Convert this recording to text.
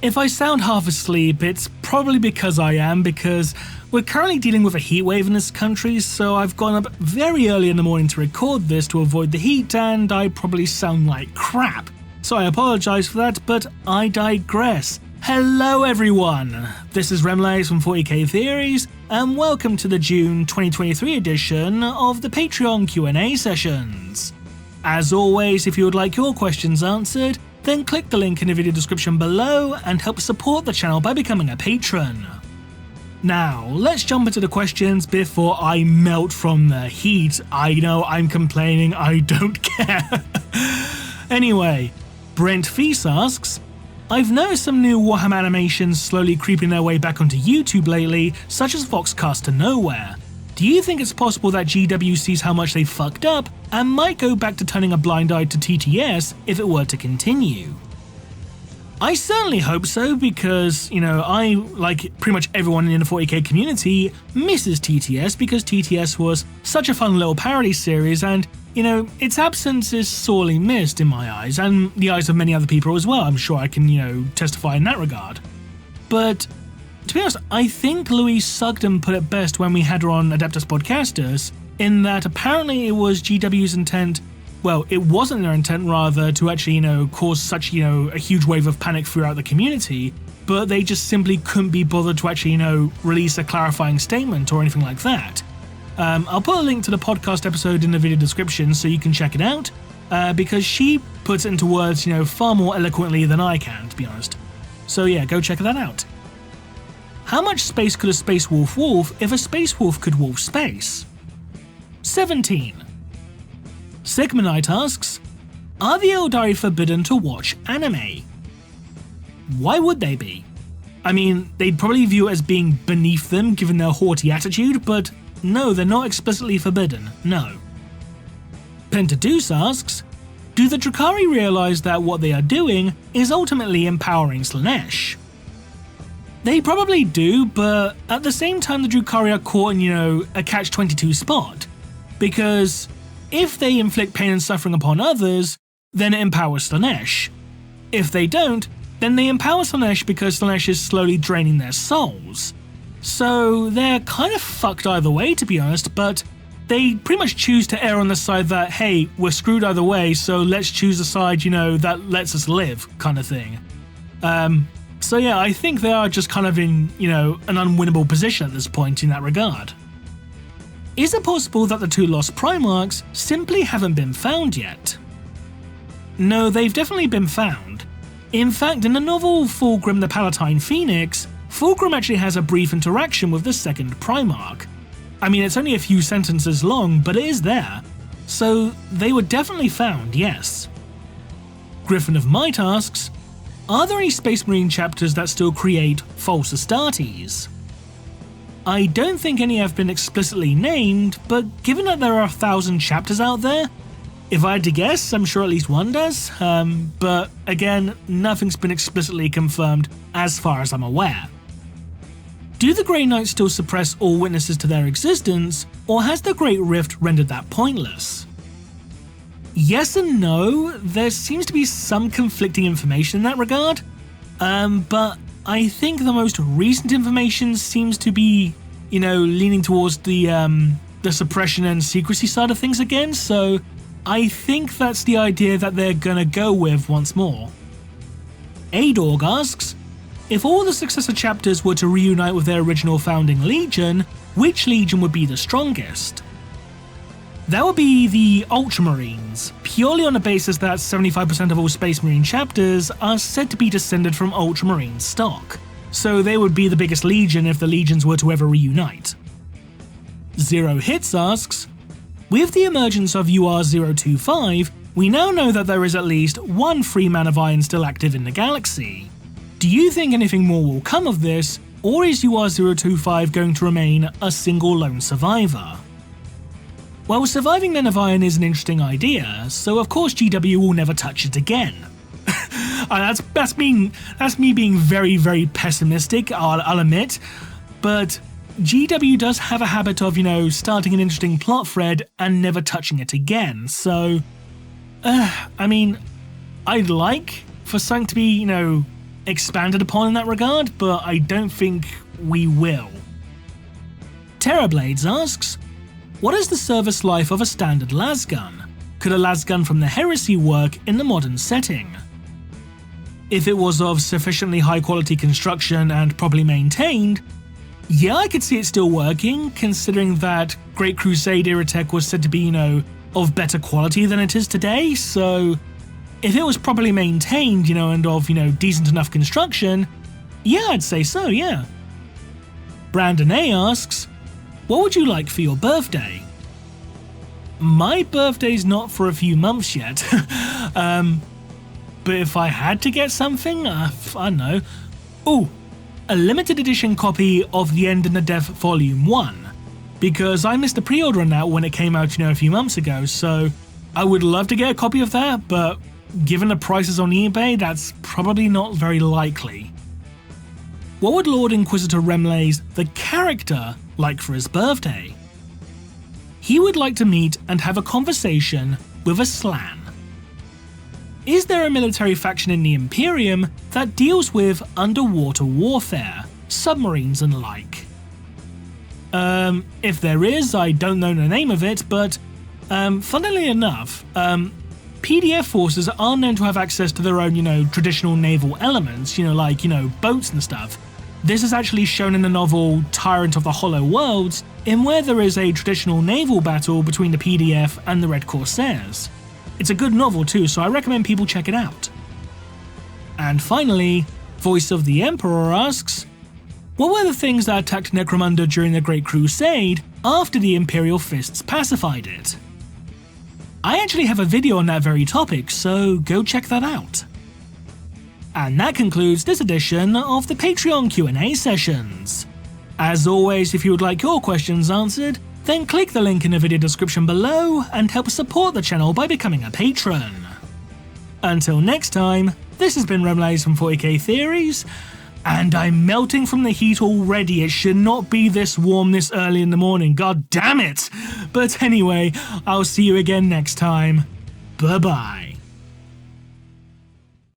If I sound half asleep, it's probably because I am, because we're currently dealing with a heatwave in this country, so I've gone up very early in the morning to record this to avoid the heat, and I probably sound like crap. So I apologise for that, but I digress. Hello everyone, this is Remlays from 40k Theories, and welcome to the June 2023 edition of the Patreon Q&A sessions. As always, if you would like your questions answered, then click the link in the video description below and help support the channel by becoming a patron. Now, let's jump into the questions before I melt from the heat. I know I'm complaining, I don't care. Anyway, Brent Feast asks, I've noticed some new Warhammer animations slowly creeping their way back onto YouTube lately, such as Foxcast to Nowhere. Do you think it's possible that GW sees how much they fucked up and might go back to turning a blind eye to TTS if it were to continue? I certainly hope so because, I, like pretty much everyone in the 40k community, misses TTS because TTS was such a fun little parody series and, its absence is sorely missed in my eyes and the eyes of many other people as well. I'm sure I can, testify in that regard. But to be honest, I think Louise Sugden put it best when we had her on Adeptus Podcastus, in that apparently it was GW's intent, well, it wasn't their intent rather to actually, cause such, a huge wave of panic throughout the community, but they just simply couldn't be bothered to actually, release a clarifying statement or anything like that. I'll put a link to the podcast episode in the video description so you can check it out, because she puts it into words, far more eloquently than I can, to be honest. So yeah, go check that out. How much space could a space wolf wolf if a space wolf could wolf space? 17. Sigmonite asks, are the Eldari forbidden to watch anime? Why would they be? I mean, they'd probably view it as being beneath them given their haughty attitude, but no, they're not explicitly forbidden, no. Pentadeuce asks, do the Drukhari realise that what they are doing is ultimately empowering Slaanesh? They probably do, but at the same time the Drukhari are caught in, a catch-22 spot. Because if they inflict pain and suffering upon others, then it empowers Slaanesh. If they don't, then they empower Slaanesh because Slaanesh is slowly draining their souls. So they're kind of fucked either way, to be honest, but they pretty much choose to err on the side that, hey, we're screwed either way, so let's choose a side, that lets us live, kind of thing. So yeah, I think they are just kind of in, an unwinnable position at this point in that regard. Is it possible that the two lost Primarchs simply haven't been found yet? No, they've definitely been found. In fact, in the novel Fulgrim the Palatine Phoenix, Fulgrim actually has a brief interaction with the second Primarch. I mean, it's only a few sentences long, but it is there. So they were definitely found, yes. Griffin of Might asks, are there any Space Marine chapters that still create false Astartes? I don't think any have been explicitly named, but given that there are 1,000 chapters out there, if I had to guess, I'm sure at least one does, but again, nothing's been explicitly confirmed as far as I'm aware. Do the Grey Knights still suppress all witnesses to their existence, or has the Great Rift rendered that pointless? Yes and no, there seems to be some conflicting information in that regard, but I think the most recent information seems to be, leaning towards the suppression and secrecy side of things again, so I think that's the idea that they're gonna go with once more. Adorg asks, if all the successor chapters were to reunite with their original founding legion, which legion would be the strongest? That would be the Ultramarines, purely on the basis that 75% of all Space Marine chapters are said to be descended from Ultramarine stock, so they would be the biggest legion if the legions were to ever reunite. Zero Hits asks, with the emergence of UR-025, we now know that there is at least one free man of iron still active in the galaxy. Do you think anything more will come of this, or is UR-025 going to remain a single lone survivor? Well, surviving Men of Iron is an interesting idea, so of course GW will never touch it again. That's me being very, very pessimistic, I'll admit, but GW does have a habit of, starting an interesting plot thread and never touching it again, so, I mean, I'd like for something to be, expanded upon in that regard, but I don't think we will. Terrorblades asks, what is the service life of a standard lasgun? Could a lasgun from the Heresy work in the modern setting? If it was of sufficiently high quality construction and properly maintained, yeah, I could see it still working, considering that Great Crusade era tech was said to be, of better quality than it is today, so if it was properly maintained, and of, decent enough construction, yeah, I'd say so, yeah. Brandon A asks, what would you like for your birthday? My birthday's not for a few months yet, but if I had to get something, I don't know. Ooh, a limited edition copy of The End and the Death Volume 1, because I missed the pre-order on that when it came out, a few months ago, so I would love to get a copy of that, but given the prices on eBay, that's probably not very likely. What would Lord Inquisitor Remley's the character like for his birthday? He would like to meet and have a conversation with a Slan. Is there a military faction in the Imperium that deals with underwater warfare, submarines and like? If there is, I don't know the name of it, but funnily enough, PDF forces are known to have access to their own, traditional naval elements, like, boats and stuff. This is actually shown in the novel Tyrant of the Hollow Worlds, in where there is a traditional naval battle between the PDF and the Red Corsairs. It's a good novel too, so I recommend people check it out. And finally, Voice of the Emperor asks, what were the things that attacked Necromunda during the Great Crusade after the Imperial Fists pacified it? I actually have a video on that very topic, so go check that out. And that concludes this edition of the Patreon Q&A sessions. As always, if you would like your questions answered, then click the link in the video description below and help support the channel by becoming a patron. Until next time, this has been Remlays from 40k Theories, and I'm melting from the heat already. It should not be this warm this early in the morning, god damn it! But anyway, I'll see you again next time. Bye bye.